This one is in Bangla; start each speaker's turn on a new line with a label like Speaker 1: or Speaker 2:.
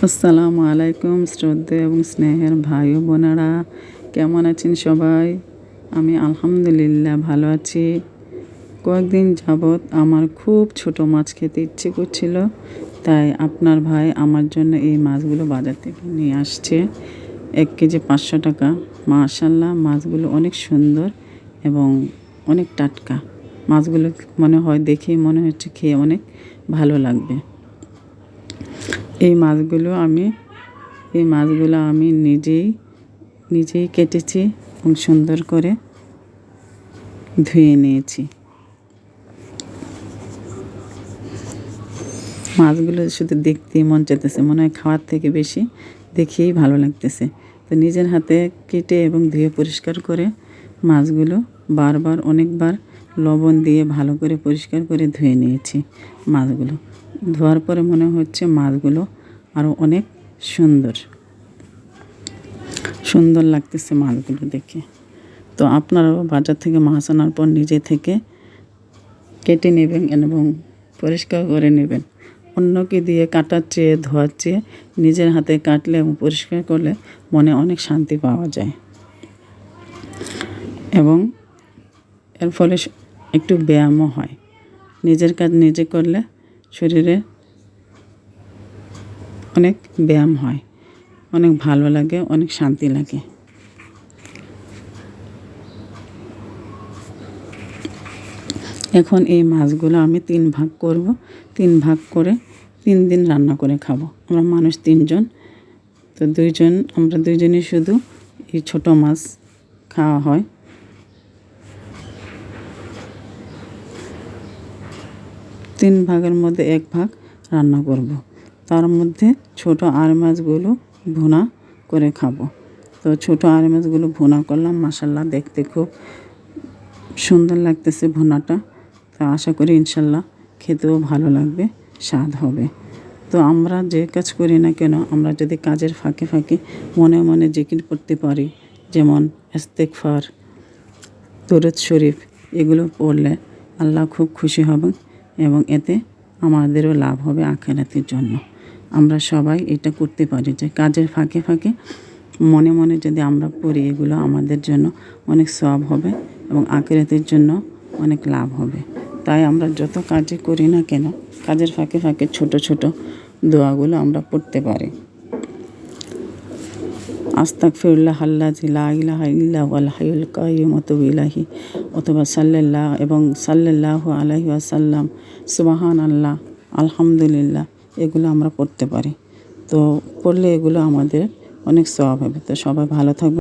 Speaker 1: আসসালামু আলাইকুম শ্রদ্ধেয় এবং স্নেহের ভাই ও বোনেরা, কেমন আছেন সবাই? আমি আলহামদুলিল্লাহ ভালো আছি। কয়েকদিন যাবৎ আমার খুব ছোট মাছ খেতে ইচ্ছে করছিল, তাই আপনার ভাই আমার জন্য এই মাছগুলো বাজার থেকে নিয়ে আসছে। 1 কেজি 500 টাকা। মাশাআল্লাহ, মাছগুলো অনেক সুন্দর এবং অনেক টাটকা। মাছগুলো দেখেই মনে হচ্ছে খেয়ে অনেক ভালো লাগবে। এই মাছগুলো আমি নিজেই কেটেছি এবং সুন্দর করে ধুয়ে নিয়েছি। মাছগুলো শুধু দেখতেই মন চাইতেছে, মনে হয় খাওয়ার থেকে বেশি দেখেই ভালো লাগতেছে। তো নিজের হাতে কেটে এবং ধুয়ে পরিষ্কার করে মাছগুলো অনেকবার লবণ দিয়ে ভালো করে পরিষ্কার করে ধুয়ে নিয়েছি। মাছগুলো ধোয়ার পরে মনে হচ্ছে মাছগুলো আরও অনেক সুন্দর লাগতেছে মাছগুলো দেখে। তো আপনারাও বাজার থেকে মাছ আনার পর নিজে থেকে কেটে নেবেন এবং পরিষ্কার করে নেবেন। অন্যকে দিয়ে কাটার চেয়ে ধোয়ার চেয়ে নিজের হাতে কাটলে এবং পরিষ্কার করলে মনে অনেক শান্তি পাওয়া যায় এবং এর ফলে একটু ব্যায়ামও হয়। নিজের কাজ নিজে করলে শরীরে অনেক ব্যায়াম হয়, অনেক ভালো লাগে, অনেক শান্তি লাগে। এখন এই মাছগুলো আমি 3 ভাগ করব। 3 ভাগ করে 3 দিন রান্না করে খাবো। আমরা মানুষ 3 জন, তো আমরা দুইজনই শুধু এই ছোট মাছ খাওয়া হয়। 3 ভাগের মধ্যে 1 ভাগ রান্না করব। তার মধ্যে ছোট আর মাছগুলো ভুনা করে খাবো। তো ছোট আর মাছগুলো ভুনা করলাম, মাশাআল্লাহ দেখতে খুব সুন্দর লাগতেছে ভুনাটা। তো আশা করি ইনশাল্লাহ খেতেও ভালো লাগবে, স্বাদ হবে। তো আমরা যে কাজ করি না কেন, আমরা যদি কাজের ফাঁকে ফাঁকে মনে মনে জিকির করতে পারি, যেমন ইস্তেগফার, দরুদ শরীফ, এগুলো পড়লে আল্লাহ খুব খুশি হবেন এবং এতে আমাদেরও লাভ হবে আখিরাতের জন্য। আমরা সবাই এটা করতে পারি যে কাজের ফাঁকে ফাঁকে মনে মনে যদি আমরা পড়ি, এগুলো আমাদের জন্য অনেক সওয়াব হবে এবং আখিরাতের জন্য অনেক লাভ হবে। তাই আমরা যত কাজই করি না কেন, কাজের ফাঁকে ফাঁকে ছোট ছোট দোয়াগুলো আমরা পড়তে পারি। আস্তাগফিরুল্লাহ আল্লাযী লা ইলাহা ইল্লা হুয়াল হাইয়ুল কাইয়্যুম ইলাইহি, অথবা সাল্লাল্লাহু আলাইহি ওয়াসাল্লাম, সুবহানাল্লাহ, আলহামদুলিল্লাহ, এগুলো আমরা পড়তে পারি। তো পড়লে এগুলো আমাদের অনেক সওয়াব হবে। তো সবাই ভালো থাকবে।